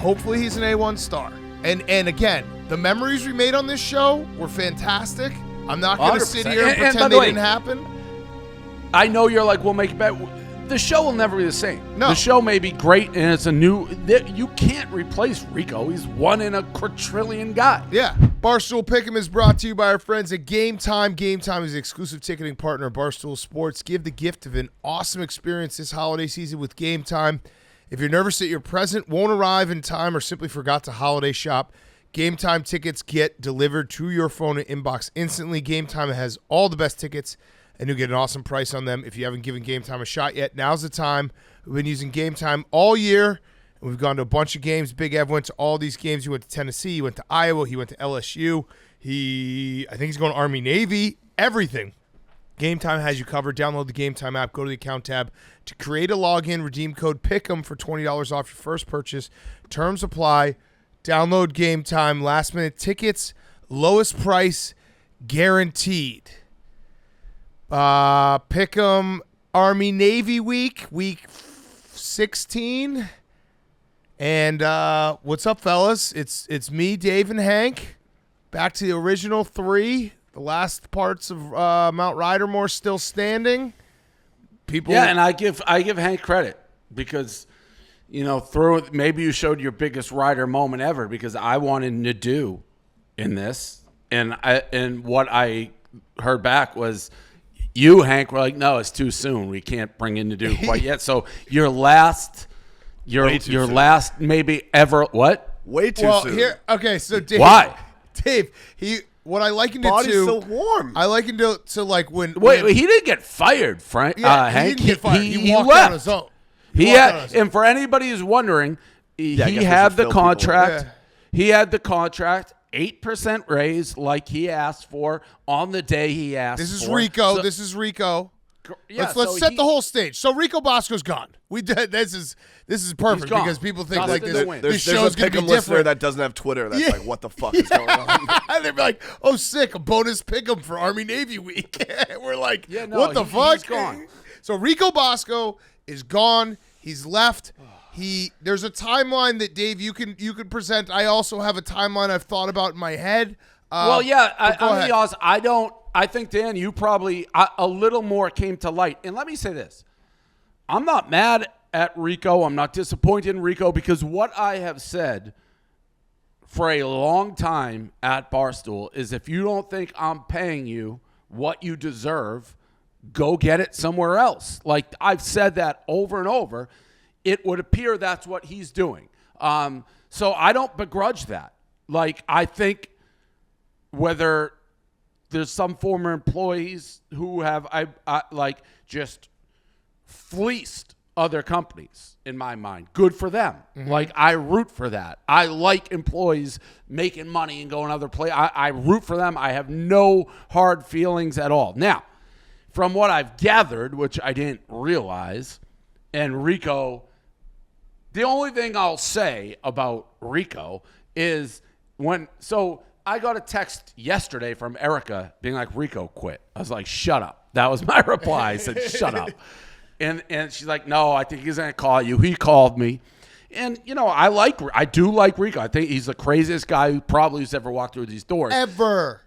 hopefully he's an A1 star. And again, the memories we made on this show were fantastic. I'm not going to sit here and pretend they didn't happen. I know you're like, we'll make it better. The show will never be the same. No. The show may be great, and it's a new... You can't replace Rico. He's one in a quadrillion guy. Yeah. Barstool Pick'em is brought to you by our friends at Game Time. Game Time is the exclusive ticketing partner of Barstool Sports. Give the gift of an awesome experience this holiday season with Game Time. If you're nervous that your present won't arrive in time or simply forgot to holiday shop, Game Time tickets get delivered to your phone and inbox instantly. Game Time has all the best tickets, and you'll get an awesome price on them. If you haven't given Game Time a shot yet, now's the time. We've been using Game Time all year, and we've gone to a bunch of games. Big Ev went to all these games. He went to Tennessee. He went to Iowa. He went to LSU. I think he's going to Army-Navy. Everything. Game Time has you covered. Download the Game Time app. Go to the account tab to create a login. Redeem code PICK'EM for $20 off your first purchase. Terms apply. Download Game Time. Last minute tickets. Lowest price guaranteed. Pick'em Army-Navy week 16. And what's up, fellas? It's me, Dave, and Hank. Back to the original three. The last parts of Mount Ridermore still standing. And I give Hank credit because, maybe you showed your biggest rider moment ever because I wanted Nadeau in this, and what I heard back was you, Hank, were like, no, it's too soon. We can't bring in Nadeau quite yet. So your last maybe ever what? Way too soon. So Dave. Why? Dave, what I likened it to. Body's so warm. I likened it to like when. Wait, he didn't get fired, Frank. Yeah, Hank. He didn't get fired. He walked left on his own. And for anybody who's wondering, he had the contract. He had the contract, 8% raise, like he asked for on the day he asked. This is for. Rico. So, this is Rico. Yeah, let's set the whole stage. So Rico Bosco's gone. We did this is perfect because people think like this show's going to be different. That doesn't have Twitter. That's like, what the fuck is going on? And they'd be like, oh, sick, a bonus pick'em for Army-Navy week. We're like, yeah, no, what the fuck? He's gone. So Rico Bosco is gone. He's left. There's a timeline that Dave you can present. I also have a timeline I've thought about in my head. I'm gonna be honest. I think, Dan, you probably a little more came to light. And let me say this: I'm not mad at Rico. I'm not disappointed in Rico because what I have said for a long time at Barstool is if you don't think I'm paying you what you deserve, go get it somewhere else. Like I've said that over and over. It would appear that's what he's doing. So I don't begrudge that. Like I think whether there's some former employees who have just fleeced other companies in my mind. Good for them. Mm-hmm. Like I root for that. I like employees making money and going other places. I root for them. I have no hard feelings at all. Now, from what I've gathered, which I didn't realize, and Rico, the only thing I'll say about Rico is I got a text yesterday from Erica being like, Rico quit. I was like, shut up. That was my reply. I said, shut up. And she's like, no, I think he's going to call you. He called me. And, I do like Rico. I think he's the craziest guy who probably has ever walked through these doors. Ever.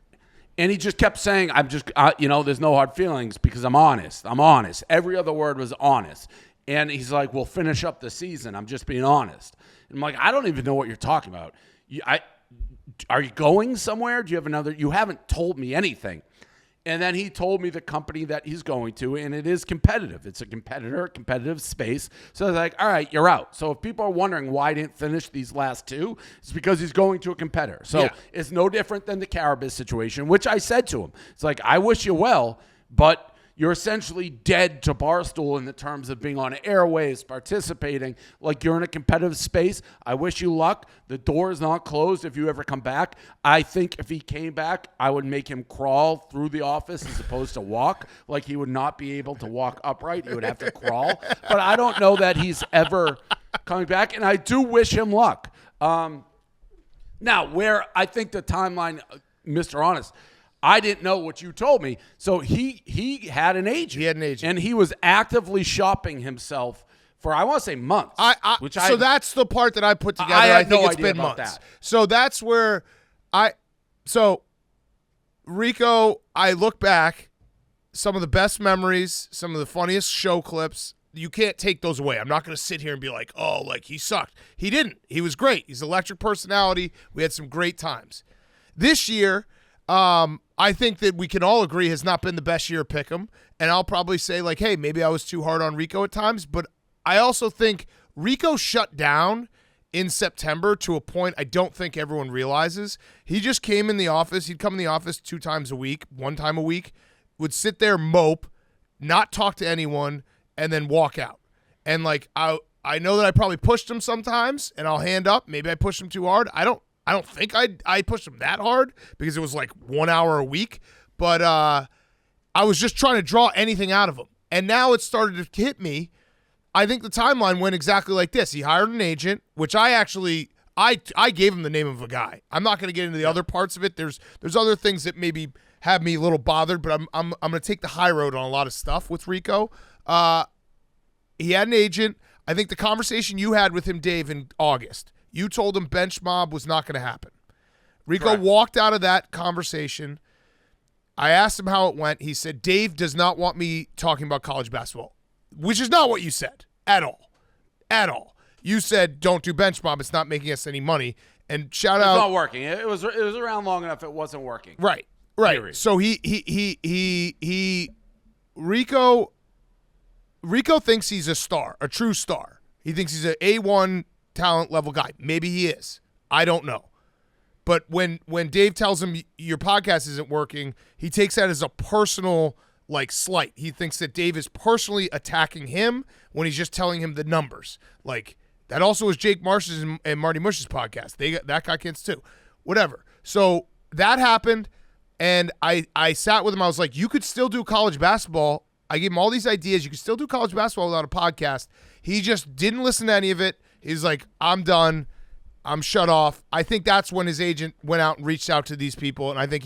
And he just kept saying, there's no hard feelings because I'm honest. I'm honest. Every other word was honest. And he's like, we'll finish up the season. I'm just being honest. And I'm like, I don't even know what you're talking about. Are you going somewhere? Do you have another? You haven't told me anything. And then he told me the company that he's going to, and it is competitive. It's a competitive space. So I was like, all right, you're out. So if people are wondering why I didn't finish these last two, it's because he's going to a competitor. So It's no different than the Carabas situation, which I said to him. It's like, I wish you well, but you're essentially dead to Barstool in the terms of being on airwaves, participating. Like you're in a competitive space. I wish you luck. The door is not closed if you ever come back. I think if he came back, I would make him crawl through the office as opposed to walk. Like he would not be able to walk upright. He would have to crawl. But I don't know that he's ever coming back, and I do wish him luck. Now, where I think the timeline, Mr. Honest, I didn't know what you told me. So he had an agent. He had an agent. And he was actively shopping himself for I want to say months. So that's the part that I put together. I think no it's idea been about months. that. So that's where Rico, I look back, some of the best memories, some of the funniest show clips. You can't take those away. I'm not going to sit here and be like, oh, like he sucked. He didn't. He was great. He's an electric personality. We had some great times. This year, I think that we can all agree has not been the best year of Pick'em. And I'll probably say like, hey, maybe I was too hard on Rico at times. But I also think Rico shut down in September to a point I don't think everyone realizes. He just came in the office. He'd come in the office 2 times a week, 1 time a week, would sit there, mope, not talk to anyone, and then walk out. And like I know that I probably pushed him sometimes, and I'll hand up. Maybe I pushed him too hard. I don't think I pushed him that hard because it was like 1 hour a week. But I was just trying to draw anything out of him. And now it started to hit me. I think the timeline went exactly like this. He hired an agent, which I gave him the name of a guy. I'm not going to get into the other parts of it. There's other things that maybe have me a little bothered, but I'm going to take the high road on a lot of stuff with Rico. He had an agent. I think the conversation you had with him, Dave, in August, you told him bench mob was not going to happen. Rico Correct. walked out of that conversation. I asked him how it went. He said, Dave does not want me talking about college basketball, which is not what you said at all. At all. You said, don't do bench mob. It's not making us any money. And shout out. It's not working. It was around long enough. It wasn't working. Right. Period. So Rico thinks he's a star, a true star. He thinks he's an A1 talent level guy. Maybe he is. I don't know. But when Dave tells him your podcast isn't working, he takes that as a personal like slight. He thinks that Dave is personally attacking him when he's just telling him the numbers. Like that also was Jake Marsh's and Marty Mush's podcast. That got kids too. Whatever. So that happened, and I sat with him. I was like, you could still do college basketball. I gave him all these ideas. You could still do college basketball without a podcast. He just didn't listen to any of it. He's like, I'm done. I'm shut off. I think that's when his agent went out and reached out to these people, and I think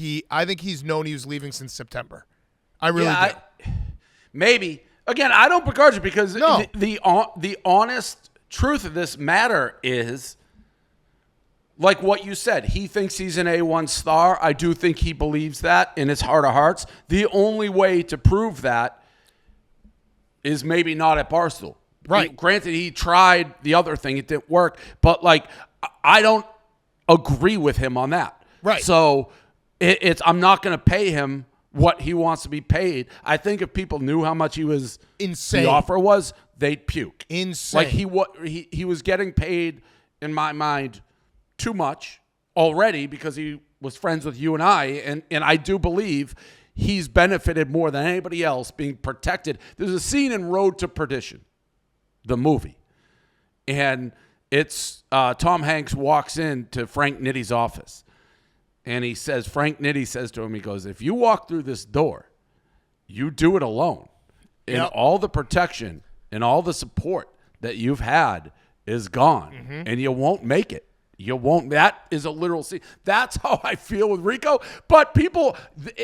he's known he was leaving since September. I really do. Maybe. Again, I don't begrudge it because the honest truth of this matter is, like what you said, he thinks he's an A1 star. I do think he believes that in his heart of hearts. The only way to prove that is maybe not at Barstool. Right. Granted, he tried the other thing. It didn't work. But, like, I don't agree with him on that. Right. So I'm not going to pay him what he wants to be paid. I think if people knew how much he was insane, the offer was, they'd puke. Insane. Like he was getting paid, in my mind, too much already because he was friends with you and I, and I do believe he's benefited more than anybody else being protected. There's a scene in Road to Perdition, the movie, and it's Tom Hanks walks into Frank Nitty's office. And Frank Nitty says to him, he goes, if you walk through this door, you do it alone. And all the protection and all the support that you've had is gone. Mm-hmm. And you won't make it. You won't. That is a literal scene. That's how I feel with Rico. But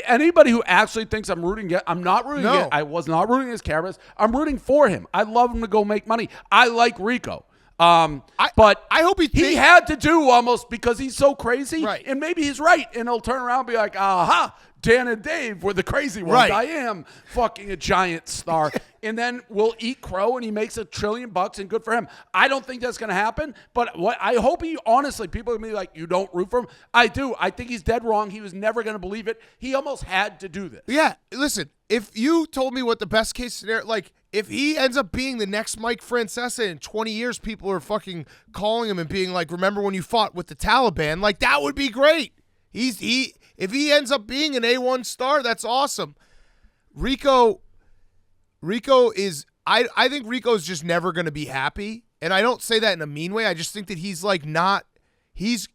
anybody who actually thinks I'm rooting, I'm not rooting. No. I was not rooting against Karras. I'm rooting for him. I love him to go make money. I like Rico. But I hope he had to do almost because he's so crazy. Right. And maybe he's right. And he'll turn around and be like, aha, Dan and Dave were the crazy ones. Right. I am fucking a giant star. And then we'll eat crow and he makes $1 trillion and good for him. I don't think that's going to happen. But what I hope honestly, people are going to be like, you don't root for him. I do. I think he's dead wrong. He was never going to believe it. He almost had to do this. Yeah. Listen, if you told me what the best case scenario, like if he ends up being the next Mike Francesa in 20 years, people are fucking calling him and being like, remember when you fought with the Taliban? Like that would be great. If he ends up being an A1 star, that's awesome. Rico is I think Rico's just never going to be happy, and I don't say that in a mean way. I just think that he's like not he's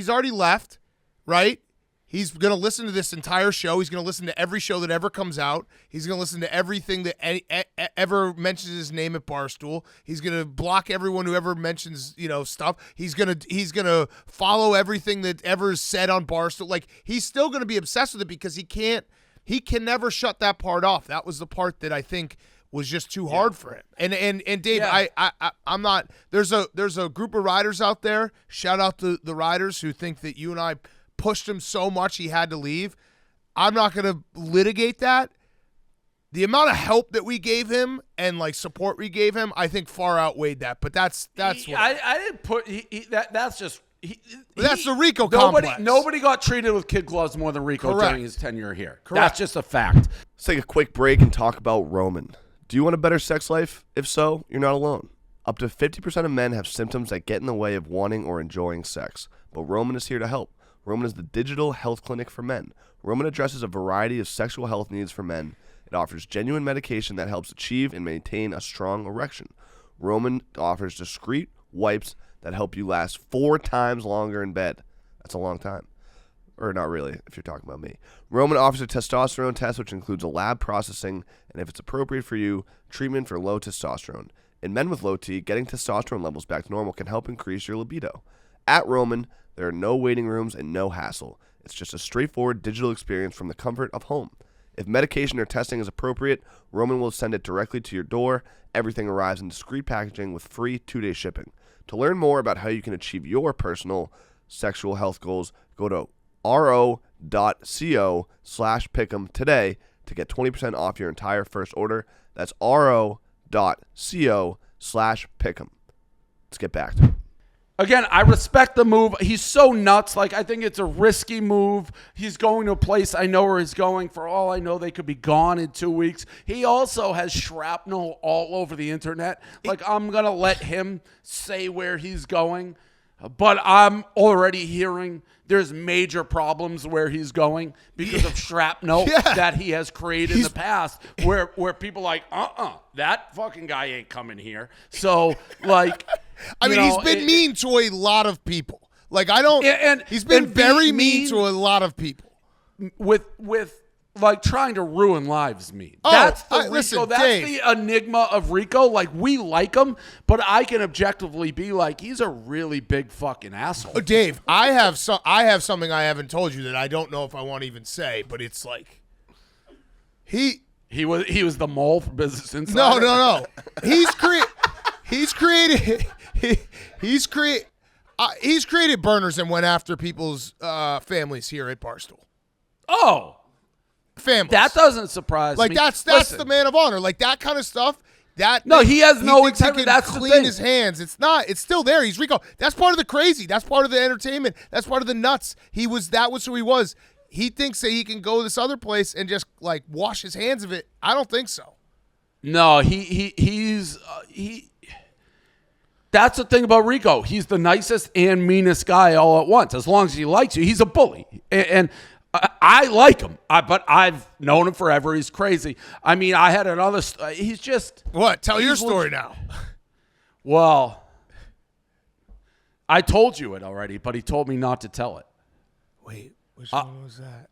already left, right? He's going to listen to this entire show. He's going to listen to every show that ever comes out. He's going to listen to everything that ever mentions his name at Barstool. He's going to block everyone who ever mentions, stuff. He's going to follow everything that ever is said on Barstool. Like he's still going to be obsessed with it because he can never shut that part off. That was the part that I think was just too hard for him. And Dave, I'm not. There's a group of riders out there. Shout out to the riders who think that you and I pushed him so much he had to leave. I'm not going to litigate that. The amount of help that we gave him and like support we gave him, I think far outweighed that. But that's what I didn't put that's just. That's the Rico complex. Nobody got treated with kid gloves more than Rico during his tenure here. Correct. That's just a fact. Let's take a quick break and talk about Roman. Do you want a better sex life? If so, you're not alone. Up to 50% of men have symptoms that get in the way of wanting or enjoying sex. But Roman is here to help. Roman is the digital health clinic for men. Roman addresses a variety of sexual health needs for men. It offers genuine medication that helps achieve and maintain a strong erection. Roman offers discreet wipes that help you last 4 times longer in bed. That's a long time. Or not really, if you're talking about me. Roman offers a testosterone test, which includes a lab processing, and if it's appropriate for you, treatment for low testosterone. In men with low T, getting testosterone levels back to normal can help increase your libido. At Roman, there are no waiting rooms and no hassle. It's just a straightforward digital experience from the comfort of home. If medication or testing is appropriate, Roman will send it directly to your door. Everything arrives in discreet packaging with free 2-day shipping. To learn more about how you can achieve your personal sexual health goals, go to ro.co/pick'em today to get 20% off your entire first order. That's ro.co/pick'em. Let's get back to it. Again, I respect the move. He's so nuts. Like, I think it's a risky move. He's going to a place I know where he's going. For all I know, they could be gone in 2 weeks. He also has shrapnel all over the internet. Like, I'm going to let him say where he's going. But I'm already hearing there's major problems where he's going because of shrapnel that he has created in the past where people are like, that fucking guy ain't coming here. So, like... I mean, he's been mean to a lot of people. Like, he's been very mean to a lot of people. With like trying to ruin lives mean. Oh, that's the Rico. Listen, that's Dave. the enigma of Rico. Like, we like him, but I can objectively be like, he's a really big fucking asshole. Oh, Dave, I have something I haven't told you that I don't know if I want to even say, but it's like he was the mole for Business Insider. No. He's created burners and went after people's families here at Barstool. Oh. Families. That doesn't surprise me. Like, that's the man of honor. Like, that kind of stuff. He has no integrity. That's clean the thing. His hands. It's still there. He's Rico. That's part of the crazy. That's part of the entertainment. That's part of the nuts. That was who he was. He thinks that he can go this other place and just like wash his hands of it. I don't think so. No, he's that's the thing about Rico. He's the nicest and meanest guy all at once. As long as he likes you, he's a bully. And I like him, but I've known him forever. He's crazy. I mean, I had another. He's just what? Tell your story now. Well, I told you it already, but he told me not to tell it. Wait, which one was that?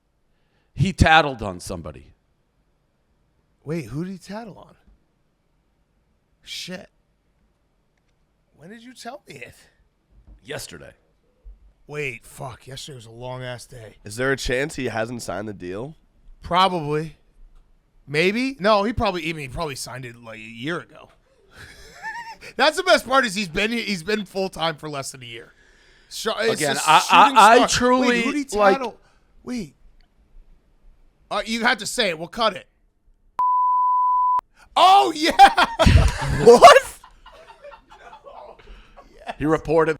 He tattled on somebody. Wait, who did he tattle on? Shit. When did you tell me it? Yesterday. Wait, fuck. Yesterday was a long-ass day. Is there a chance he hasn't signed the deal? Probably. Maybe. No, he probably signed it like a year ago. That's the best part is he's been full-time for less than a year. Again, I truly... Wait, who did he tattle? Wait. You had to say it. We'll cut it. Oh, yeah. What? He reported...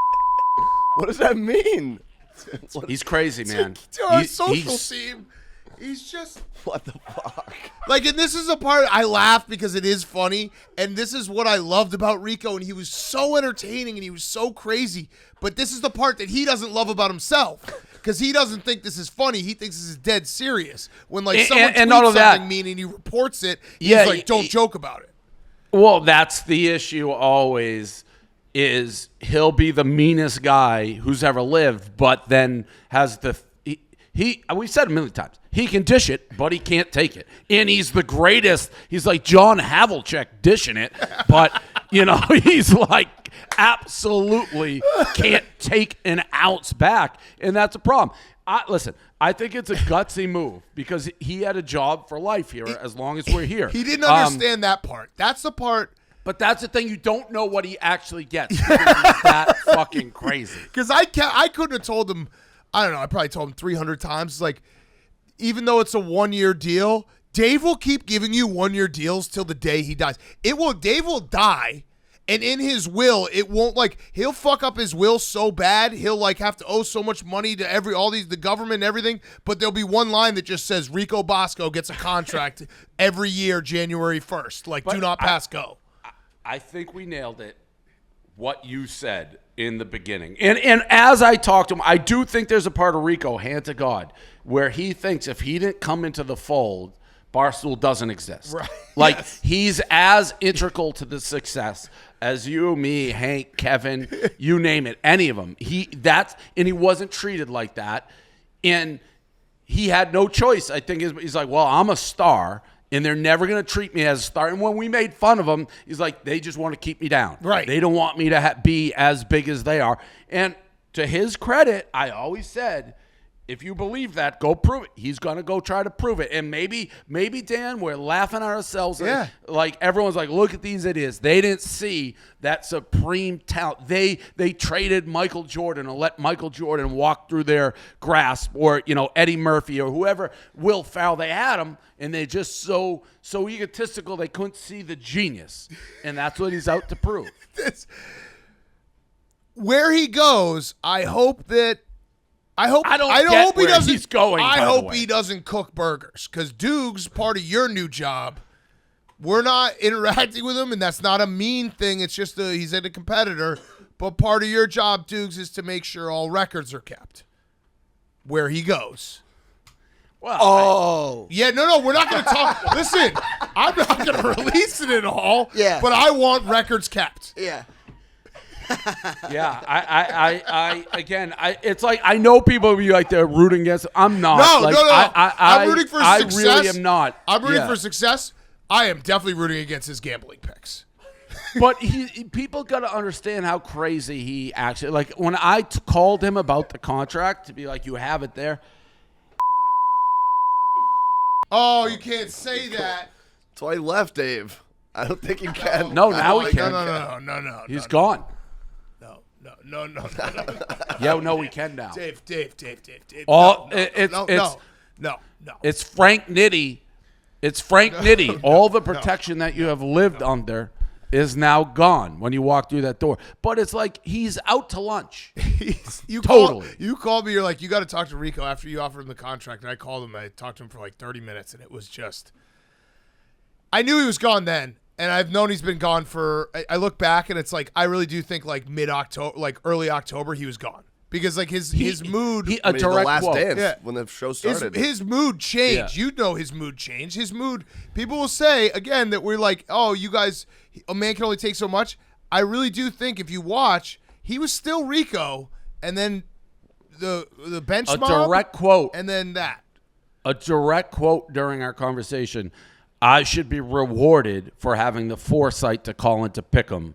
What does that mean? He's crazy, man. Our social team. He's just... What the fuck? Like, and this is a part I laugh because it is funny, and this is what I loved about Rico, and he was so entertaining, and he was so crazy, but this is the part that he doesn't love about himself, because he doesn't think this is funny. He thinks this is dead serious. When, like, someone tweets something mean and he reports it, he's like, don't joke about it. Well, that's the issue always, is he'll be the meanest guy who's ever lived, but then has the... We've said it a million times. He can dish it, but he can't take it. And he's the greatest. He's like John Havlicek dishing it, but, he's like absolutely can't take an ounce back, and that's a problem. Listen, I think it's a gutsy move because he had a job for life here as long as we're here. He didn't understand that part. That's the part. But that's the thing. You don't know what he actually gets because he's that fucking crazy. Because I couldn't have told him, I don't know, I probably told him 300 times. It's like, even though it's a 1-year deal, Dave will keep giving you 1-year deals till the day he dies. Dave will die, and in his will, it won't, like, he'll fuck up his will so bad, he'll, like, have to owe so much money to the government and everything, but there'll be one line that just says, Rico Bosco gets a contract every year, January 1st. Like, do not pass go. I think we nailed it, what you said in the beginning. And as I talked to him, I do think there's a part of Rico, hand to God, where he thinks if he didn't come into the fold, Barstool doesn't exist. Right. Like, yes. He's as integral to the success as you, me, Hank, Kevin, you name it, any of them. And he wasn't treated like that. And he had no choice. I think he's like, well, I'm a star, and they're never going to treat me as a star. And when we made fun of him, he's like, they just want to keep me down. Right. They don't want me to be as big as they are. And to his credit, I always said, if you believe that, go prove it. He's going to go try to prove it. And maybe, Dan, we're laughing at ourselves. Yeah. Like, everyone's like, look at these idiots. They didn't see that supreme talent. They traded Michael Jordan and let Michael Jordan walk through their grasp, or, Eddie Murphy or whoever, Will Ferrell. They had him, and they're just so egotistical they couldn't see the genius. And that's what he's out to prove. Where he goes, I hope he doesn't cook burgers, because Duke's part of your new job. We're not interacting with him, and that's not a mean thing. It's just he's a competitor. But part of your job, Dukes, is to make sure all records are kept where he goes. Well, no, we're not going to talk. Listen, I'm not going to release it at all. Yeah. But I want records kept. Yeah. Yeah, it's like, I know people will be like, they're rooting against. I'm not. No. I'm rooting for success. I really am not. I'm rooting for success. I am definitely rooting against his gambling picks. But people got to understand how crazy he actually, like, when I called him about the contract, to be like, you have it there. Oh, you can't say that. That's why he left, Dave. I don't think you can. No, now he can. No. He's gone. No. Yeah, no, we can now. Dave. No. It's It's Frank Nitti. It's Frank Nitti. All the protection that you have lived under is now gone when you walk through that door. But it's like he's out to lunch. You called me. You're like, you got to talk to Rico after you offered him the contract. And I called him. I talked to him for like 30 minutes, and it was just. I knew he was gone then, and I've known he's been gone for. I look back, and it's like I really do think like mid-October, like early October, he was gone. Because like his mood, the Last Dance, when the show started, his mood changed. Yeah. You know his mood changed. His mood. People will say again that we're like, oh, you guys, a man can only take so much. I really do think if you watch, he was still Rico, and then the bench mob, direct quote, and then that. A direct quote during our conversation. I should be rewarded for having the foresight to call into Pick'em.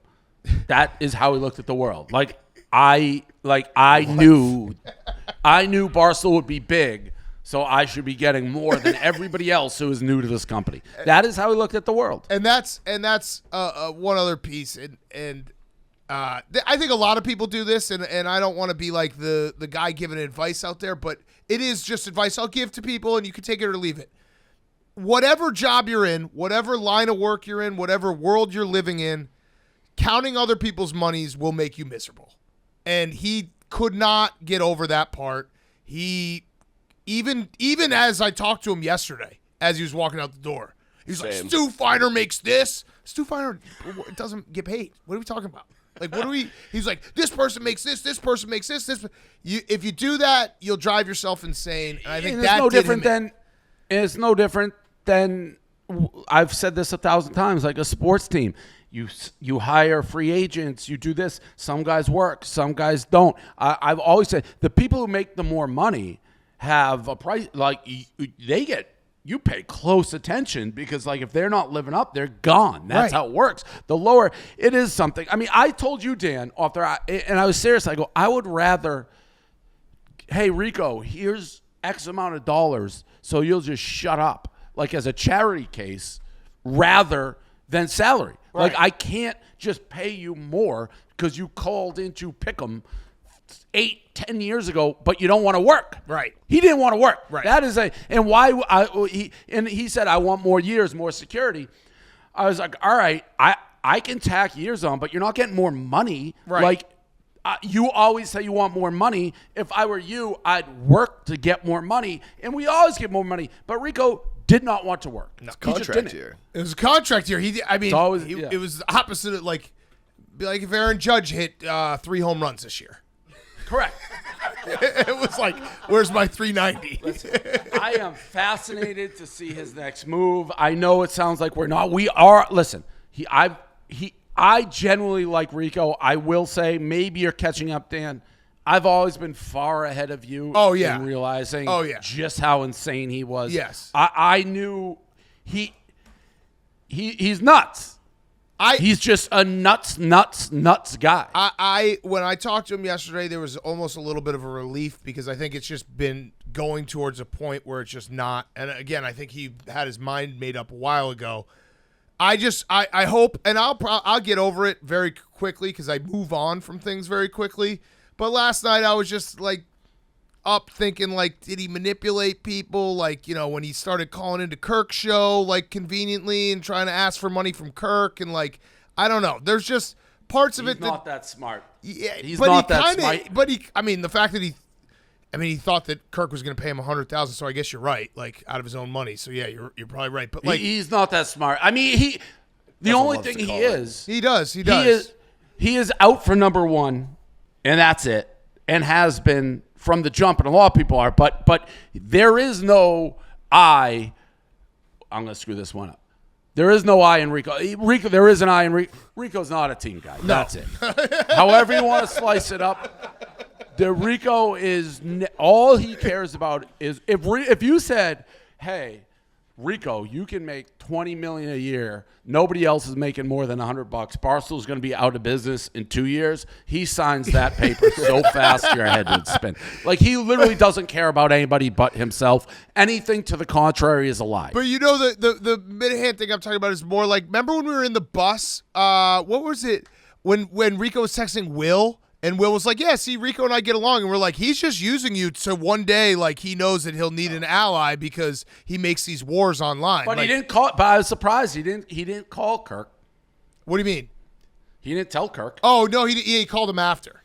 That is how he looked at the world. I knew Barstool would be big, so I should be getting more than everybody else who is new to this company. That is how he looked at the world. And that's one other piece. And I think a lot of people do this, and I don't want to be like the guy giving advice out there, but it is just advice I'll give to people, and you can take it or leave it. Whatever job you're in, whatever line of work you're in, whatever world you're living in, counting other people's monies will make you miserable. And he could not get over that part. He, even as I talked to him yesterday, as he was walking out the door, he's like, Stu Feiner makes this. Stu Feiner doesn't get paid. What are we talking about? Like, he's like, this person makes this person makes this. If you do that, you'll drive yourself insane. And I think that's it's no different than, I've said this 1,000 times, like a sports team. You hire free agents. You do this. Some guys work. Some guys don't. I've always said the people who make the more money have a price. Like you pay close attention because like if they're not living up, they're gone. That's how it works. The lower it is something. I mean, I told you, Dan, off there, and I was serious. I go, I would rather hey, Rico, here's X amount of dollars, so you'll just shut up, like as a charity case, rather than salary. Right. Like I can't just pay you more because you called into Pick'em 8-10 years ago, but you don't want to work. Right. He didn't want to work. Right. That is and why he said, I want more years, more security. I was like, all right, I can tack years on, but you're not getting more money. Right. Like you always say you want more money. If I were you, I'd work to get more money, and we always get more money. But Rico did not want to work. No, contract year. It was a contract year. It was the opposite of like if Aaron Judge hit 3 home runs this year. Correct. It was like, where's my 390? Listen, I am fascinated to see his next move. I know it sounds like we're not. We are. Listen, I genuinely like Rico. I will say, maybe you're catching up, Dan. I've always been far ahead of you in realizing just how insane he was. Yes. I knew he's nuts. He's just a nuts guy. When I talked to him yesterday, there was almost a little bit of a relief because I think it's just been going towards a point where it's just not. And again, I think he had his mind made up a while ago. I hope, and I'll get over it very quickly because I move on from things very quickly. But last night I was just like up thinking, like, did he manipulate people? Like, you know, when he started calling into Kirk's show, like, conveniently and trying to ask for money from Kirk. And, like, I don't know. There's just parts of it He's not that smart. Yeah, he's not that smart. But the fact that he thought that Kirk was going to pay him $100,000. So I guess you're right, like, out of his own money. So, yeah, you're probably right. But, like, he's not that smart. I mean, the only thing he is. He does. He is out for number one, and that's it, and has been from the jump, and a lot of people are, but there is no I'm going to screw this one up. There is no I in Rico. There is an I in Rico. Rico's not a team guy. No. That's it. However you want to slice it up, Rico is all he cares about is if you said, hey, Rico, you can make $20 million a year. Nobody else is making more than $100. Barstool's going to be out of business in 2 years. He signs that paper so fast your head would spin. Like, he literally doesn't care about anybody but himself. Anything to the contrary is a lie. But you know, the Minahan thing I'm talking about is more like, remember when we were in the bus? What was it when Rico was texting Will? And Will was like, yeah, see, Rico and I get along. And we're like, he's just using you so one day, like, he knows that he'll need an ally because he makes these wars online. But like, he didn't call. But I was surprised he didn't call Kirk. What do you mean? He didn't tell Kirk. Oh, no, he called him after.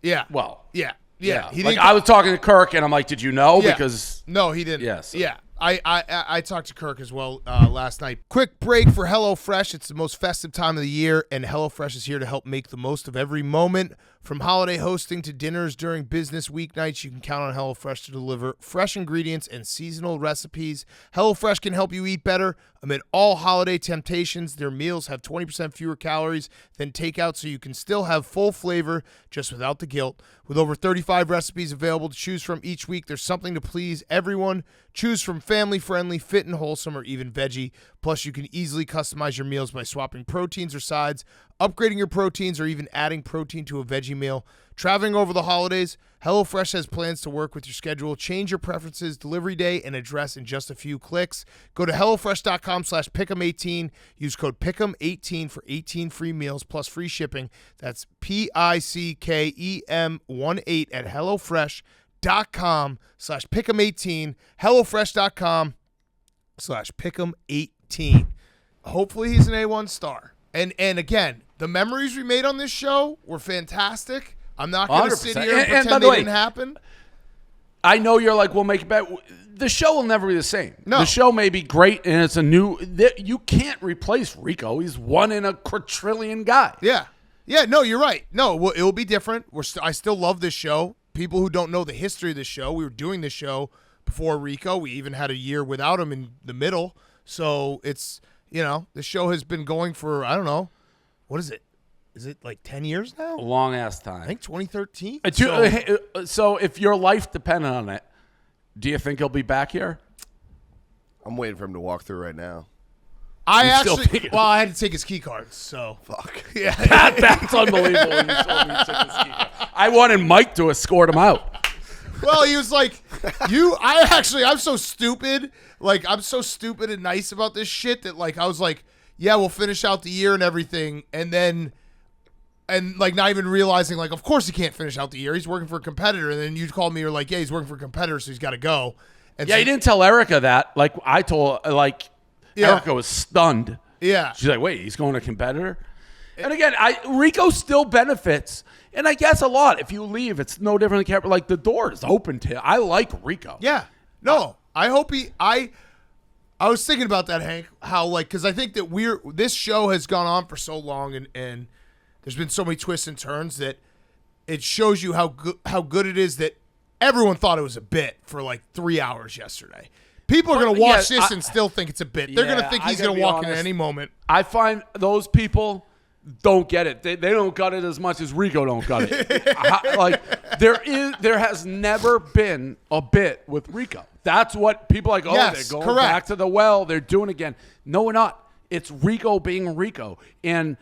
Yeah. Well. Yeah. He like, I was talking to Kirk, and I'm like, did you know? Yeah. Because. No, he didn't. Yes. Yeah. I talked to Kirk as well last night. Quick break for HelloFresh. It's the most festive time of the year, and HelloFresh is here to help make the most of every moment. From holiday hosting to dinners during business weeknights, you can count on HelloFresh to deliver fresh ingredients and seasonal recipes. HelloFresh can help you eat better amid all holiday temptations. Their meals have 20% fewer calories than takeout, so you can still have full flavor just without the guilt. With over 35 recipes available to choose from each week, there's something to please everyone. Choose from family-friendly, fit and wholesome, or even veggie. Plus, you can easily customize your meals by swapping proteins or sides, upgrading your proteins, or even adding protein to a veggie meal. Traveling over the holidays, HelloFresh has plans to work with your schedule. Change your preferences, delivery day, and address in just a few clicks. Go to HelloFresh.com/Pick'em18. Use code Pick'em18 for 18 free meals plus free shipping. That's PICKEM18 at HelloFresh.com/Pick'em18. HelloFresh.com/Pick'em18. Hopefully he's an A1 star. And again, the memories we made on this show were fantastic. I'm not going to sit here and pretend they didn't happen. I know you're like, we'll make it better. The show will never be the same. No. The show may be great, and it's a new – you can't replace Rico. He's one in a quadrillion guy. Yeah. Yeah, no, you're right. No, it will be different. I still love this show. People who don't know the history of this show, we were doing this show before Rico. We even had a year without him in the middle. So it's – you know, the show has been going for, I don't know, what is it? Is it like 10 years now? A long-ass time. I think 2013. So if your life depended on it, do you think he'll be back here? I'm waiting for him to walk through right now. I had to take his key cards, so. Fuck. Yeah. That's unbelievable when you told me he took his key cards. I wanted Mike to escort him out. Well, he was like, I'm so stupid. Like, I'm so stupid and nice about this shit that, like, I was like, yeah, we'll finish out the year and everything. And like, not even realizing, like, of course he can't finish out the year. He's working for a competitor. And then you called me, you're like, yeah, he's working for a competitor, so he's got to go. And yeah, so, he didn't tell Erica that. Like, I told, like, Erica was stunned. Yeah. She's like, wait, he's going to a competitor? And again, Rico still benefits. And I guess a lot. If you leave, it's no different than like the door is open to him. I like Rico. Yeah. No, I hope I was thinking about that, Hank, how, like, because I think that this show has gone on for so long and there's been so many twists and turns that it shows you how good it is that everyone thought it was a bit for like 3 hours yesterday. People are going to watch this and still think it's a bit. They're going to think he's going to walk in at any moment. I find those people don't get it. They don't got it as much as Rico don't got it. Like, there has never been a bit with Rico. That's what people are like, yes, they're going back to the well. They're doing it again. No, we're not. It's Rico being Rico. And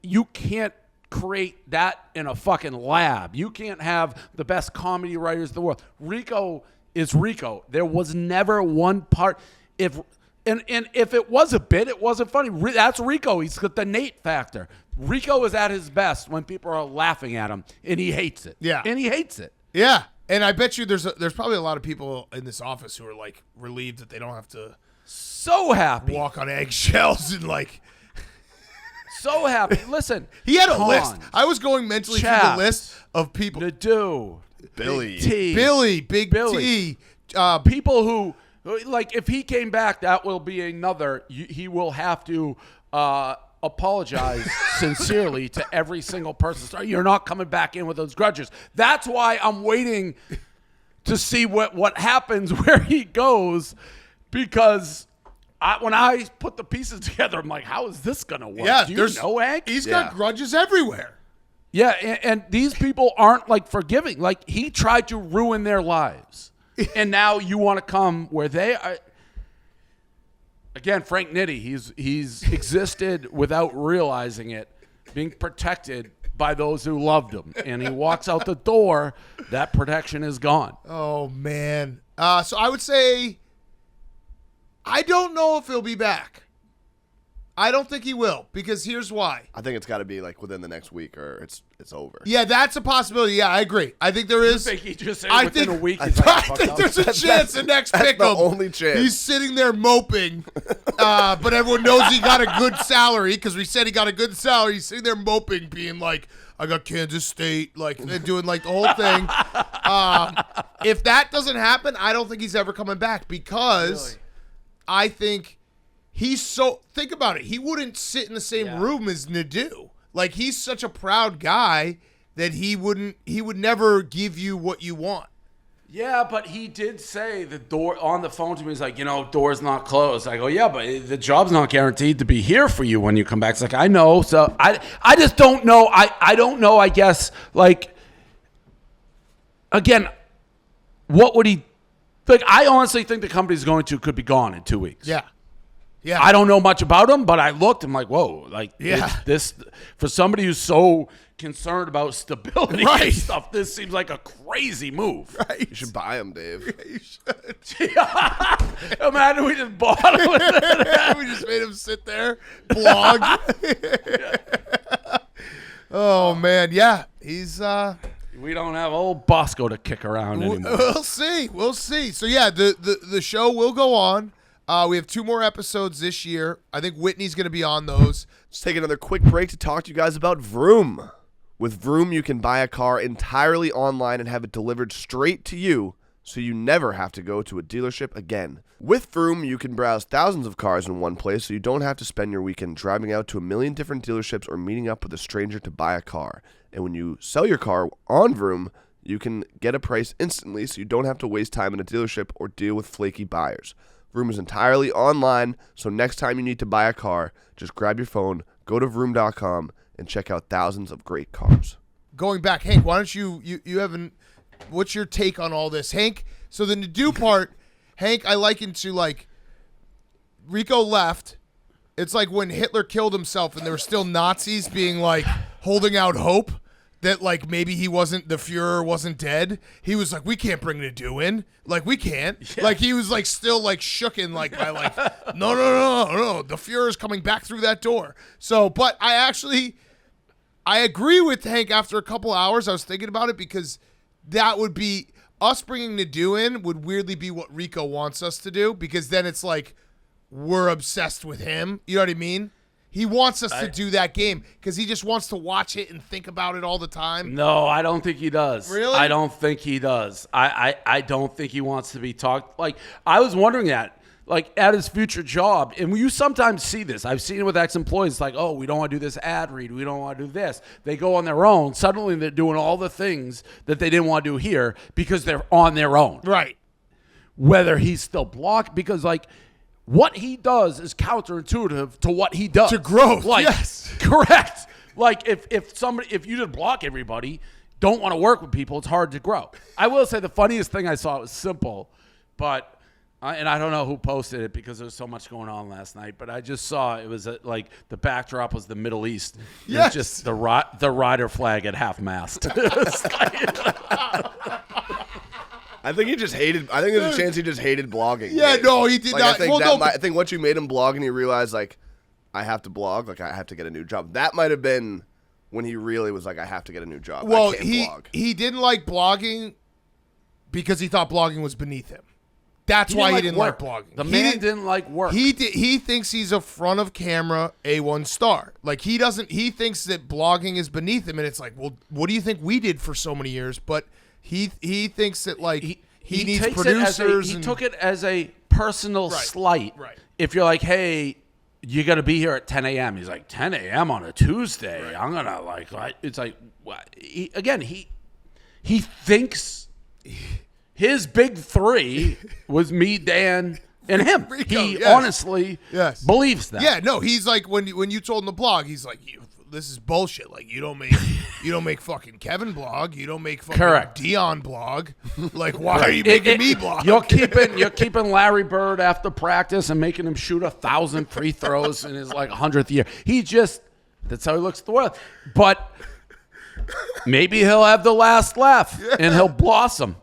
you can't create that in a fucking lab. You can't have the best comedy writers in the world. Rico is Rico. There was never one part. If it was a bit, it wasn't funny. That's Rico. He's got the Nate factor. Rico is at his best when people are laughing at him, and he hates it. Yeah. And he hates it. Yeah. And I bet you there's probably a lot of people in this office who are, like, relieved that they don't have to so happy walk on eggshells and, like, so happy. Listen, he had a list. I was going mentally through the list of people. Nadeau, Billy, Big T. People who, like, if he came back, that will be another. He will have to apologize sincerely to every single person. You're not coming back in with those grudges. That's why I'm waiting to see what happens where he goes, because when I put the pieces together, I'm like, how is this going to work? Yeah, do you know, Hank? He's got grudges everywhere. Yeah, and these people aren't, like, forgiving. Like, he tried to ruin their lives. And now you want to come where they are. Again, Frank Nitti, he's existed without realizing it, being protected by those who loved him. And he walks out the door, that protection is gone. Oh, man. So I would say I don't know if he'll be back. I don't think he will, because here's why. I think it's got to be like within the next week, or it's over. Yeah, that's a possibility. Yeah, I agree. I think there is. You think he just said within a week? I think there's a chance the next pick the only chance. He's sitting there moping, but everyone knows he got a good salary because we said he got a good salary. He's sitting there moping, being like, I got Kansas State, like, and doing, like, the whole thing. If that doesn't happen, I don't think he's ever coming back, because I think think about it. He wouldn't sit in the same room as Nadeau. Like, he's such a proud guy that he would never give you what you want. Yeah, but he did say the door on the phone to me. He's like, door's not closed. I go, yeah, but the job's not guaranteed to be here for you when you come back. It's like, I know. So I just don't know. I don't know, I guess, like, again, what would he, like, I honestly think the company's going to could be gone in 2 weeks. Yeah. Yeah. I don't know much about him, but I looked. I'm like, whoa, like, this for somebody who's so concerned about stability and stuff, this seems like a crazy move. Right. You should buy him, Dave. You should. Imagine we just bought him. We just made him sit there, blog. Oh, man. Yeah. He's we don't have old Bosco to kick around anymore. We'll see. So, yeah, the show will go on. We have 2 more episodes this year. I think Whitney's going to be on those. Let's take another quick break to talk to you guys about Vroom. With Vroom, you can buy a car entirely online and have it delivered straight to you, so you never have to go to a dealership again. With Vroom, you can browse thousands of cars in one place, so you don't have to spend your weekend driving out to a million different dealerships or meeting up with a stranger to buy a car. And when you sell your car on Vroom, you can get a price instantly, so you don't have to waste time in a dealership or deal with flaky buyers. Vroom is entirely online, so next time you need to buy a car, just grab your phone, go to vroom.com, and check out thousands of great cars. Going back, Hank, why don't you haven't, what's your take on all this? Hank, so the Nadeau part, Hank, I liken to, like, Rico left. It's like when Hitler killed himself and there were still Nazis being, like, holding out hope. that like maybe the Fuhrer wasn't dead. He was like, we can't bring Nadeau in. Like we can't. Yeah. Like he was like still like shooken like by like no. The Fuhrer's coming back through that door. So, but I agree with Hank. After a couple hours, I was thinking about it because that would be us bringing Nadeau in would weirdly be what Rico wants us to do because then it's like we're obsessed with him. You know what I mean? He wants us to do that game because he just wants to watch it and think about it all the time. No, I don't think he does. Really? I don't think he does. I don't think he wants to be talked. Like, I was wondering that, like, at his future job. And you sometimes see this. I've seen it with ex-employees. It's like, oh, we don't want to do this ad read. We don't want to do this. They go on their own. Suddenly they're doing all the things that they didn't want to do here because they're on their own. Right. Whether he's still blocked, because, like, what he does is counterintuitive to what he does. To growth, like, yes. Correct. Like, if you just block everybody, don't want to work with people, it's hard to grow. I will say the funniest thing I saw was simple, but, and I don't know who posted it because there was so much going on last night, but I just saw it was like the backdrop was the Middle East. Yes. It's just the rider flag at half mast. I think he just hated. I think there's a chance he just hated blogging. Yeah, no, he did like, not. I think once you made him blog and he realized like, I have to blog, like I have to get a new job. That might have been when he really was like, I have to get a new job. Well, I can't blog. He didn't like blogging because he thought blogging was beneath him. That's why he didn't like blogging. The man didn't like work. He thinks he's a front of camera A1 star. Like he thinks that blogging is beneath him, and it's like, well, what do you think we did for so many years? But he thinks that like he needs producers. He took it as a personal slight. Right. If you're like, hey, you got to be here at 10 a.m. He's like, 10 a.m. on a Tuesday. Right. I'm gonna like. It's like, he thinks his big three was me, Dan, and him. Rico, he honestly believes that. Yeah, no, he's like when you told him the blog, he's like, this is bullshit. Like you don't make fucking Kevin blog. You don't make fucking Dion blog. Like why are you making me blog? You're keeping Larry Bird after practice and making him shoot 1,000 free throws in his like 100th year. That's how he looks at the world. But maybe he'll have the last laugh and he'll blossom.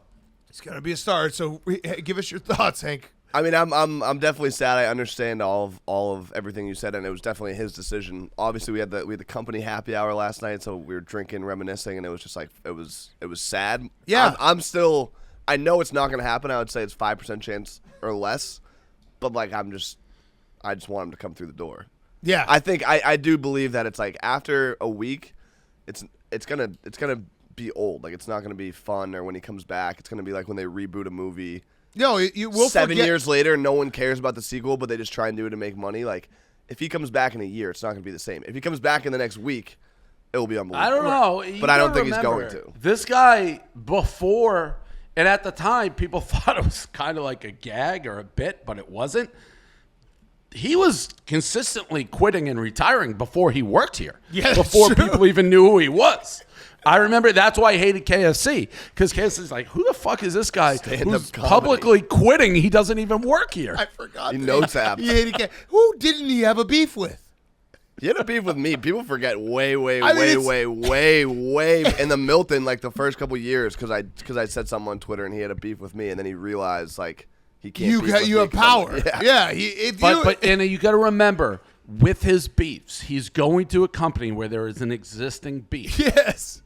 He's gonna be a star. So give us your thoughts, Hank. I mean, I'm definitely sad. I understand all of everything you said, and it was definitely his decision. Obviously, we had the company happy hour last night, so we were drinking, reminiscing, and it was just like it was sad. Yeah, I know it's not going to happen. I would say it's 5% chance or less, but like I just want him to come through the door. Yeah, I think I do believe that it's like after a week, it's gonna be old. Like it's not gonna be fun, or when he comes back, it's gonna be like when they reboot a movie. No, you will 7 years later, no one cares about the sequel, but they just try and do it to make money. Like, if he comes back in a year, it's not going to be the same. If he comes back in the next week, it will be unbelievable. I don't know. But I don't think he's going to. This guy, before, and at the time, people thought it was kind of like a gag or a bit, but it wasn't. He was consistently quitting and retiring before he worked here. Yeah, before people even knew who he was. I remember that's why I hated KFC, because KFC's like, who the fuck is this guy who's publicly quitting? He doesn't even work here. I forgot. He knows that. Who didn't he have a beef with? He had a beef with me. People forget way in the Milton, like the first couple years, because I said something on Twitter and he had a beef with me, and then he realized like he can't. You have power. Yeah. But you got to remember, with his beefs, he's going to a company where there is an existing beef. Yes.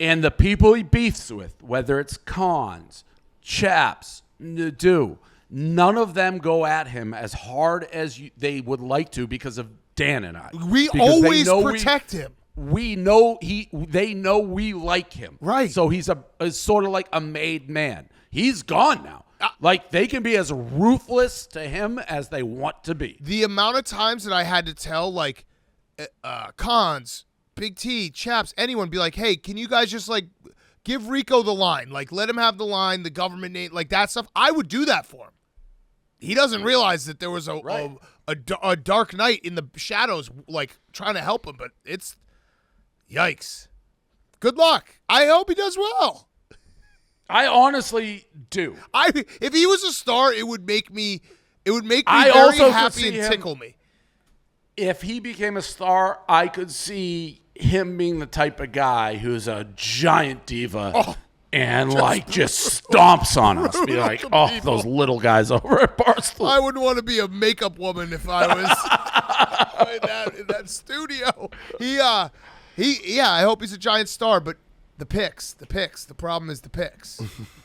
And the people he beefs with, whether it's Cons, Chaps, Nadeau, none of them go at him as hard as they would like to because of Dan and I. We always protect him. We know they know we like him. Right. So he's sort of like a made man. He's gone now. Like, they can be as ruthless to him as they want to be. The amount of times that I had to tell, like, Cons, Big T, Chaps, anyone, be like, hey, can you guys just, like, give Rico the line? Like, let him have the line, the government name, like that stuff. I would do that for him. He doesn't realize that there was a dark night in the shadows, like, trying to help him, but it's yikes. Good luck. I hope he does well. I honestly do. If he was a star, it would make me very happy and tickle me. If he became a star, I could see him being the type of guy who's a giant diva and just stomps on us. Be like, those little guys over at Barstool. I wouldn't want to be a makeup woman if I was in that studio. I hope he's a giant star, but the picks. The problem is the picks.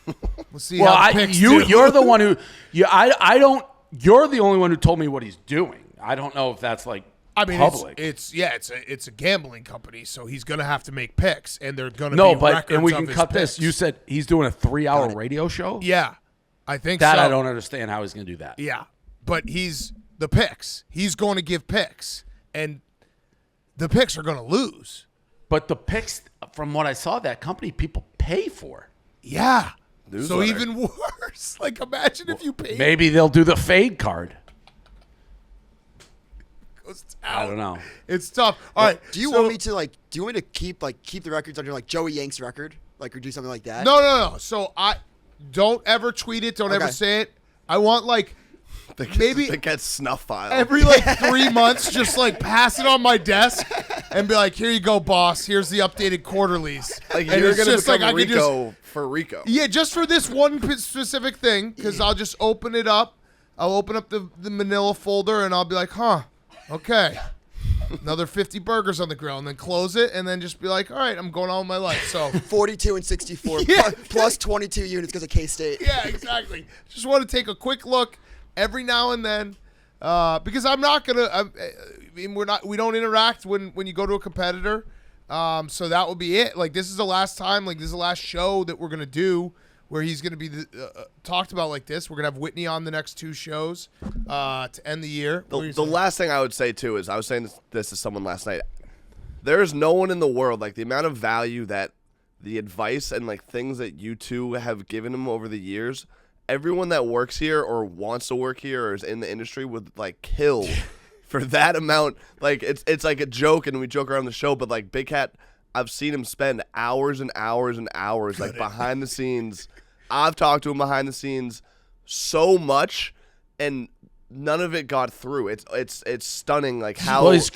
We'll see how the picks do. You're the one who you're the only one who told me what he's doing. I don't know if that's like public. It's a gambling company, so he's gonna have to make picks, and they're gonna be records and we can of his cut picks. this. You said he's doing a 3-hour radio show. Yeah, I think that so. I don't understand how he's gonna do that. Yeah, but he's the picks. He's going to give picks, and the picks are gonna lose. But the picks, from what I saw, that company people pay for. Yeah. So even worse. Like, imagine if you paid. Maybe they'll do the fade card. I don't know. It's tough. All right. Do you want me to keep the records under like Joey Yank's record, or do something like that? No. So I don't ever tweet it. Don't ever say it. I want maybe they get snuff file every 3 months. Just pass it on my desk and be like, "Here you go, boss. Here's the updated quarterlies." Like and you're gonna become Rico Rico for Rico. Yeah, just for this one specific thing, because I'll just open it up. I'll open up the Manila folder and I'll be like, "Huh, okay." Another 50 burgers on the grill, and then close it, and then just be like, all right, I'm going on with my life. So 42 and 64 plus 22 units because of K-State. Yeah, exactly. Just want to take a quick look every now and then, because I'm not gonna. We don't interact when you go to a competitor. So that will be it. This is the last time. This is the last show that we're gonna do where he's gonna be talked about like this. We're gonna have Whitney on the next 2 shows to end the year. The last thing I would say too is I was saying this to someone last night. There is no one in the world the amount of value that the advice and things that you two have given him over the years. Everyone that works here or wants to work here or is in the industry would kill for that amount. It's like a joke and we joke around the show, but Big Cat, I've seen him spend hours and hours and hours behind the scenes. I've talked to him behind the scenes so much, and none of it got through. It's stunning how he's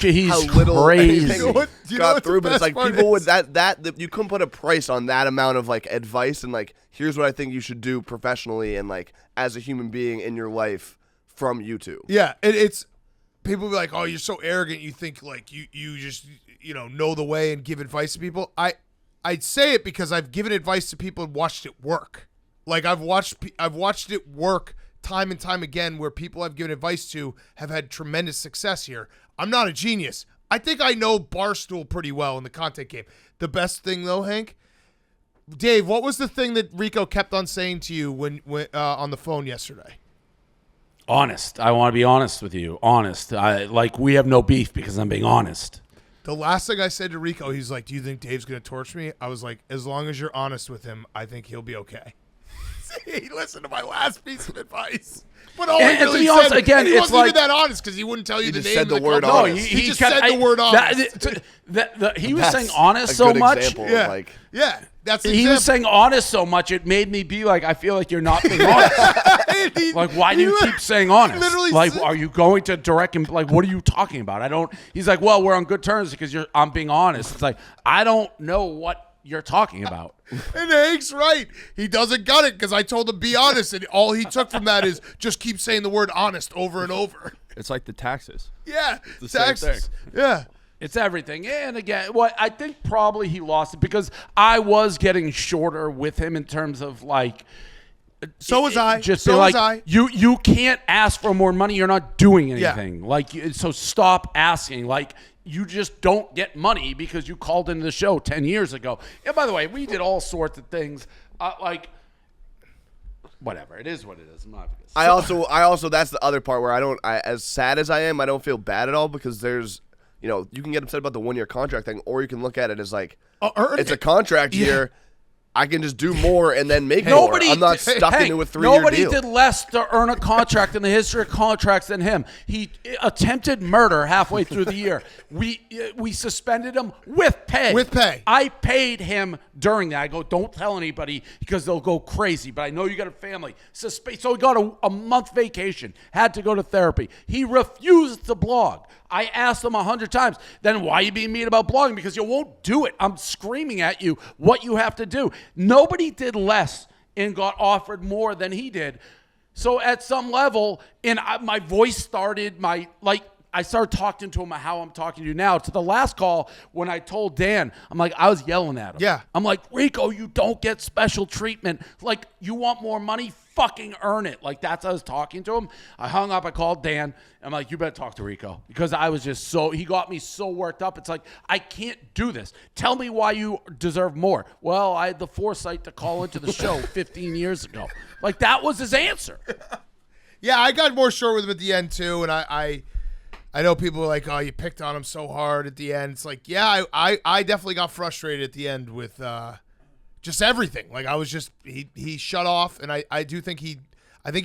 little crazy. anything got through. But it's people would that you couldn't put a price on that amount of advice and here's what I think you should do professionally and as a human being in your life from you two. Yeah, it's people be like, oh, you're so arrogant. You think you just know the way and give advice to people. I'd say it because I've given advice to people and watched it work. I've watched it work time and time again where people I've given advice to have had tremendous success here. I'm not a genius. I think I know Barstool pretty well in the content game. The best thing though, Hank, Dave, what was the thing that Rico kept on saying to you when on the phone yesterday? Honest. I want to be honest with you. Honest. We have no beef because I'm being honest. The last thing I said to Rico, he's like, do you think Dave's going to torch me? I was like, as long as you're honest with him, I think he'll be okay. He listened to my last piece of advice. But all he really said, honest, again, he wasn't even that honest because he wouldn't tell you the name of the word club. honest. No, he just said the word honest. He was saying honest so much. Yeah. That's the he example. was saying honest so much, it made me be I feel like you're not being honest. Why do you keep saying honest? Are you going to direct him? What are you talking about? He's like, well, we're on good terms because I'm being honest. It's I don't know what you're talking about. And Hank's right. He doesn't got it because I told him be honest, and all he took from that is just keep saying the word honest over and over. It's like the taxes. Yeah, it's the taxes. Same thing. Yeah. It's everything. And again, I think probably he lost it because I was getting shorter with him in terms of so was I. Just so was I. You can't ask for more money. You're not doing anything. Yeah. So stop asking. You just don't get money because you called into the show 10 years ago. And by the way, we did all sorts of things. Whatever. It is what it is. I'm not I also that's the other part where I as sad as I am, I don't feel bad at all because there's you can get upset about the 1-year contract thing, or you can look at it as it's a contract year. I can just do more and then make more. I'm not stuck into a 3-year deal. Nobody did less to earn a contract in the history of contracts than him. He attempted murder halfway through the year. We suspended him with pay. With pay. I paid him during that. I go, don't tell anybody because they'll go crazy. But I know you got a family. So he got a month vacation. Had to go to therapy. He refused to blog. I asked him 100 times, then why are you being mean about blogging? Because you won't do it. I'm screaming at you what you have to do. Nobody did less and got offered more than he did. So at some level, my voice started, I started talking to him how I'm talking to you now. To the last call, when I told Dan, I'm like, I was yelling at him. Yeah. I'm like, Rico, you don't get special treatment. Like, you want more money? Fucking earn it. Like, that's how I was talking to him. I hung up. I called Dan. I'm like, you better talk to Rico. Because I was just he got me so worked up. It's like, I can't do this. Tell me why you deserve more. Well, I had the foresight to call into the show 15 years ago. Like, that was his answer. Yeah, I got more short with him at the end, too. And I know people were like, oh, you picked on him so hard at the end. It's like, yeah, I definitely got frustrated at the end with just everything. Like, I was just he shut off, and I do think he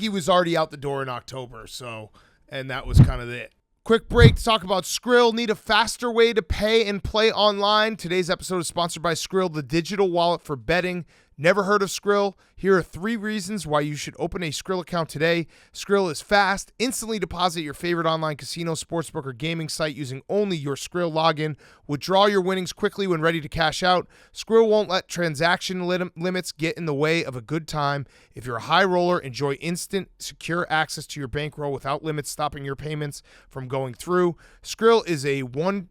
was already out the door in October. So, and that was kind of it. Quick break to talk about Skrill. Need a faster way to pay and play online? Today's episode is sponsored by Skrill, the digital wallet for betting. Never heard of Skrill? Here are 3 reasons why you should open a Skrill account today. Skrill is fast. Instantly deposit your favorite online casino, sportsbook, or gaming site using only your Skrill login. Withdraw your winnings quickly when ready to cash out. Skrill won't let transaction limits get in the way of a good time. If you're a high roller, enjoy instant, secure access to your bankroll without limits stopping your payments from going through. Skrill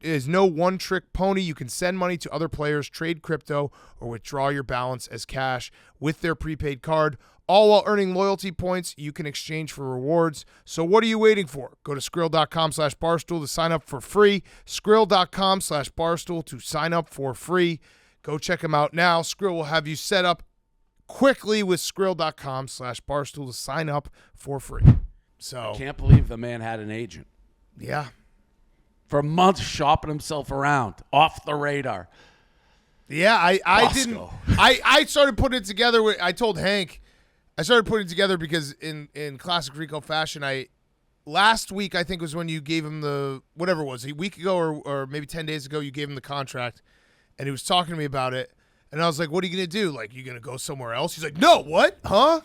is no one-trick pony. You can send money to other players, trade crypto, or withdraw your balance as cash with their prepaid card, all while earning loyalty points you can exchange for rewards. So what are you waiting for? Go to Skrill.com/Barstool to sign up for free. Skrill.com/Barstool to sign up for free. Go check them out now. Skrill will have you set up quickly with Skrill.com/Barstool to sign up for free. So I can't believe the man had an agent. Yeah. For months shopping himself around, off the radar. Yeah, I Bosco. didn't. I started putting it together. I told Hank, I started putting it together because in classic Rico fashion, last week I think was when you gave him the whatever it was, a week ago or maybe 10 days ago, you gave him the contract, and he was talking to me about it, and I was like, "What are you gonna do? Like, you gonna go somewhere else?" He's like, "No, what? Huh?"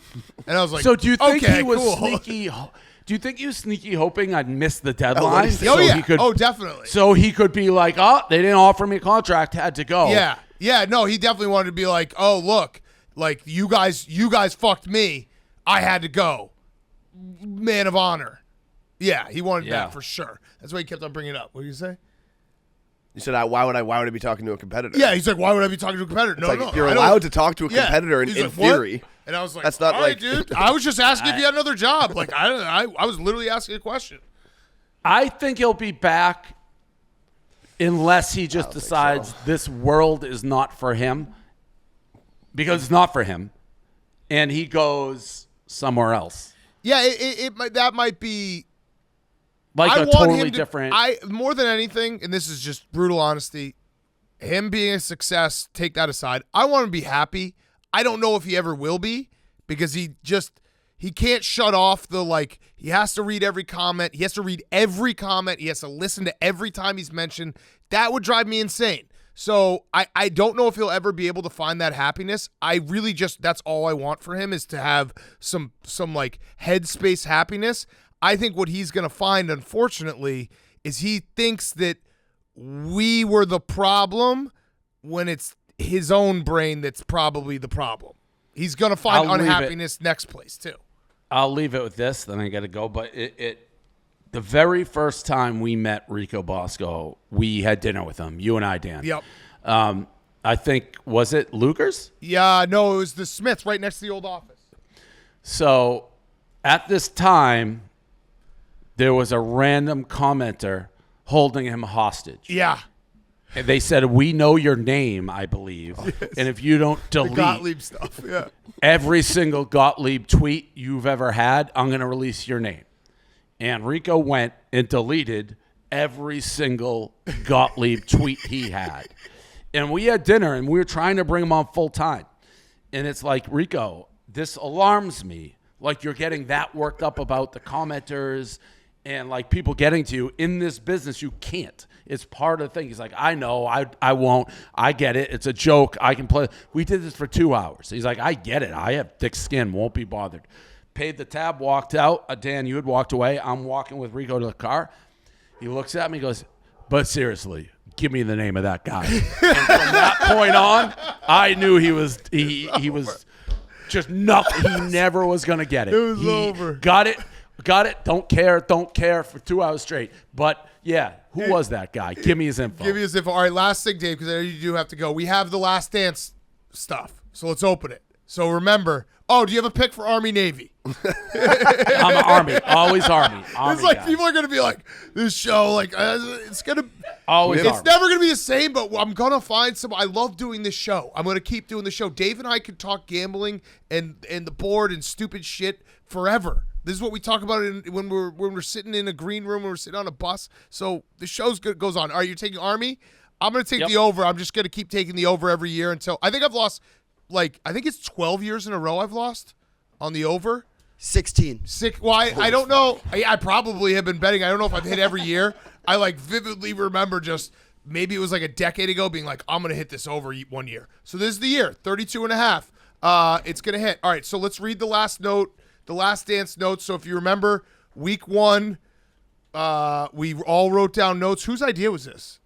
And I was like, "So do you think okay, he was cool. sneaky?" Do you think he was sneaky hoping I'd miss the deadline? Oh, yeah. Definitely. So he could be like, oh, they didn't offer me a contract, had to go. Yeah. Yeah, no, he definitely wanted to be like, oh, look, like you guys fucked me. I had to go. Man of honor. Yeah, he wanted that for sure. That's why he kept on bringing it up. What did you say? You said, why would I be talking to a competitor? Yeah, he's like, why would I be talking to a competitor? No, you're allowed to talk to a competitor in like, theory. What? And I was like, that's not all right, dude. I was just asking if you had another job. Like, I was literally asking a question. I think he'll be back unless he just decides this world is not for him, because it's not for him, and he goes somewhere else. Yeah, that might be like a totally different. More than anything, and this is just brutal honesty, him being a success, take that aside. I want him to be happy. I don't know if he ever will be, because he can't shut off the, like, he has to read every comment. He has to read every comment. He has to listen to every time he's mentioned. That would drive me insane. So I don't know if he'll ever be able to find that happiness. I really that's all I want for him, is to have some like headspace happiness. I think what he's going to find, unfortunately, is he thinks that we were the problem when it's his own brain that's probably the problem. He's going to find unhappiness next place, too. I'll leave it with this, then I got to go. But the very first time we met Rico Bosco, we had dinner with him, you and I, Dan. Yep. I think, was it Luger's? Yeah, no, it was the Smith right next to the old office. So at this time, there was a random commenter holding him hostage. Yeah. And they said, we know your name, I believe. Yes. And if you don't delete the Gottlieb stuff, every single Gottlieb tweet you've ever had, I'm going to release your name. And Rico went and deleted every single Gottlieb tweet he had. And we had dinner, and we were trying to bring him on full time. And it's like, Rico, this alarms me. Like, you're getting that worked up about the commenters and, like, people getting to you. In this business, you can't. It's part of the thing. He's like, I know, I won't. I get it. It's a joke. I can play. We did this for 2 hours. He's like, I get it. I have thick skin. Won't be bothered. Paid the tab, walked out. Dan, you had walked away. I'm walking with Rico to the car. He looks at me and goes, but seriously, give me the name of that guy. And from that point on, I knew he was just nothing. He never was going to get it. It was over. Got it. Don't care for 2 hours straight. But, yeah, who was that guy? Give me his info. All right, last thing, Dave, because I know you do have to go. We have the Last Dance stuff, so let's open it. So remember, do you have a pick for Army Navy? I'm an Army. Always Army. It's like guy. people are going to be like, this show, like, it's going to. Always It's Army. never going to be the same, but I'm going to find some. I love doing this show. I'm going to keep doing the show. Dave and I could talk gambling and the board and stupid shit forever. This is what we talk about when we're sitting in a green room, when we're sitting on a bus. So the show's goes on. All right, you're taking Army? I'm going to take the over. I'm just going to keep taking the over every year until I think I've lost, I think it's 12 years in a row I've lost on the over. 16. I don't know. I probably have been betting. I don't know if I've hit every year. I vividly remember just maybe it was like a decade ago being like, I'm going to hit this over 1 year. So this is the year, 32.5. It's going to hit. All right, so let's read the last dance notes. So if you remember week 1, we all wrote down notes. Whose idea was this?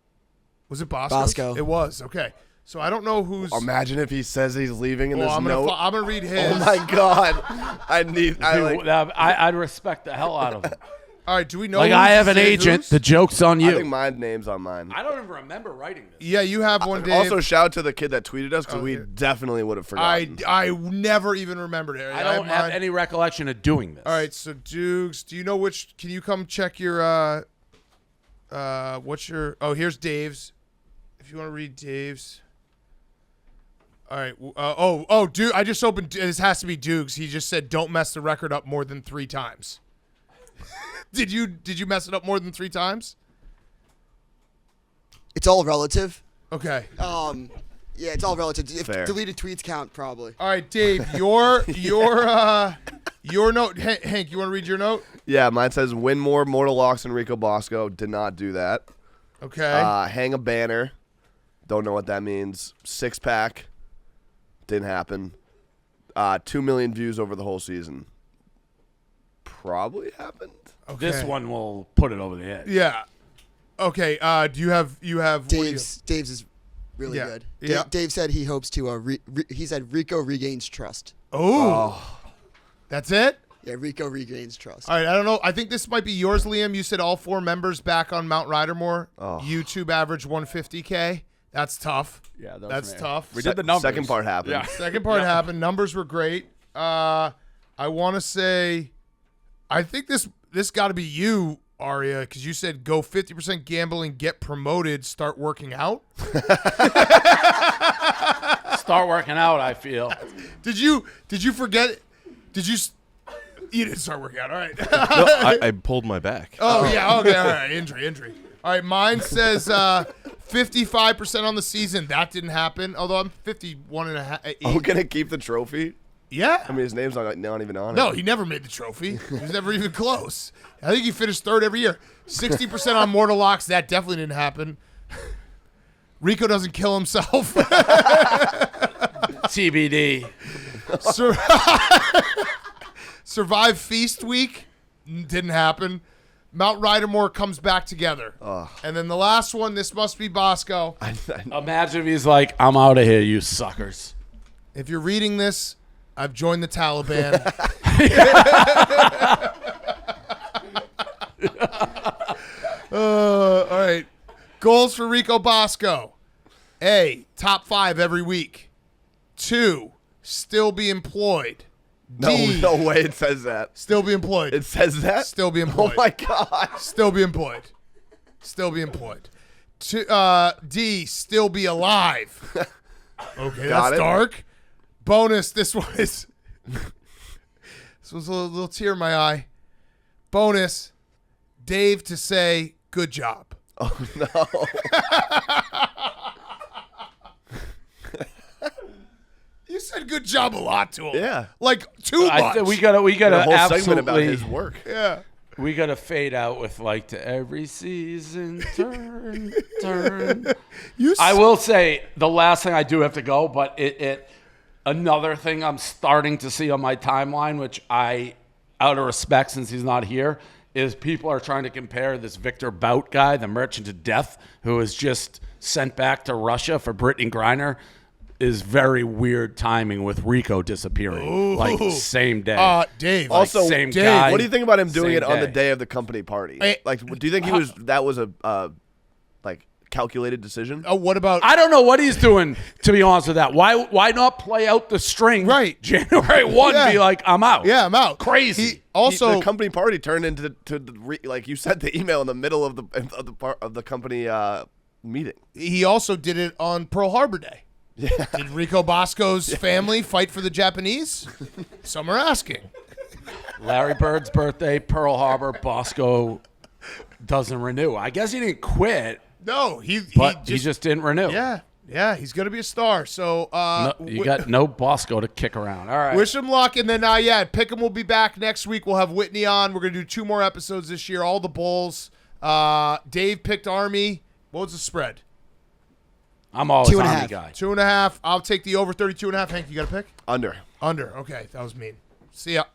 Was it Bosco's? Bosco. It was. Okay. So I don't know who's. Imagine if he says he's leaving in this note. I'm gonna read his. Oh my God! I'd respect the hell out of him. All right, do we know? Like, I have an agent. The joke's on you. I think my name's on mine. I don't even remember writing this. Yeah, you have one, Dave. Also, shout out to the kid that tweeted us because we definitely would have forgotten. I never even remembered it. I don't have any recollection of doing this. All right, so Dukes, do you know which? Can you come check your? What's your? Oh, here's Dave's. If you want to read Dave's. All right. Dude, I just opened. This has to be Dukes. He just said, "Don't mess the record up more than 3 times." Did you mess it up more than 3 times? It's all relative. Okay. Yeah, it's all relative. If Fair. deleted tweets count, probably. All right, Dave, your note. Hank, you want to read your note? Yeah, mine says win more Mortal Locks than Rico Bosco. Did not do that. Okay. Hang a banner. Don't know what that means. 6-pack. Didn't happen. 2 million views over the whole season. Probably happened. Okay. This one will put it over the edge. Yeah. Okay. Do you have? Dave's is really good. Yeah. Dave said he hopes to. He said Rico regains trust. Oh. That's it. Yeah, Rico regains trust. All right. I don't know. I think this might be yours, Liam. You said all 4 members back on Mount Ridermore. Oh. YouTube average 150K. That's tough. Yeah, that's tough. We did the numbers. Second part happened. Yeah. Second part happened. Numbers were great. I want to say, I think this got to be you, Aria, because you said go 50% gambling, get promoted, start working out. Start working out, I feel. Did you forget? You didn't start working out. All right. No, I pulled my back. Oh, yeah. Okay. All right. Injury. All right. Mine says 55% on the season. That didn't happen. Although I'm 51.5. Are we gonna keep the trophy? Yeah. I mean, his name's not even on it. No, he never made the trophy. He was never even close. I think he finished 3rd every year. 60% on Mortal Locks. That definitely didn't happen. Rico doesn't kill himself. TBD. Survive Feast Week. Didn't happen. Mount Ridermore comes back together. And then the last one, this must be Bosco. Imagine if he's like, I'm out of here, you suckers. If you're reading this, I've joined the Taliban. All right. Goals for Rico Bosco. A, top 5 every week. 2, still be employed. D, No way it says that. still be employed. It says that? Still be employed. Oh my God. Still be employed. Still be employed. D, still be alive. Okay, that's it. dark. Bonus, this one is... This was a little tear in my eye. Bonus, Dave to say, good job. Oh no. You said good job a lot to him. Yeah. Like too much. We gotta A whole absolutely. segment about his work. yeah. We gotta fade out with like to every season turn. I will say the last thing I do have to go, but another thing I'm starting to see on my timeline, which I, out of respect since he's not here, is people are trying to compare this Victor Bout guy, the merchant of death, who was just sent back to Russia for Brittany Griner, is very weird timing with Rico disappearing. Like same day. Dave. Also, same Dave, guy. What do you think about him doing Same it on the day. day of the company party? Hey, Like, do you think that was a like calculated decision? What about? I don't know what he's doing, to be honest with that. Why not play out the string? Right. January 1, Yeah. be like, I'm out. Yeah, I'm out. Crazy. He also, the company party turned into like you sent the email in the middle of the company meeting. he also did it on Pearl Harbor Day. Yeah. Did Rico Bosco's family fight for the Japanese? Some are asking. Larry Bird's birthday, Pearl Harbor, Bosco doesn't renew. I guess he didn't quit, No, but he just didn't renew. Yeah, he's gonna be a star. So You got no Bosco to kick around. All right. wish him luck, and then Pick'em will be back next week. We'll have Whitney on. We're gonna do 2 more episodes this year. All the Bulls. Dave picked Army. What was the spread? I'm always 2.5. Army guy. 2.5. I'll take the over 32.5. Hank, you got a pick? Under. Under. Okay, that was mean. See ya.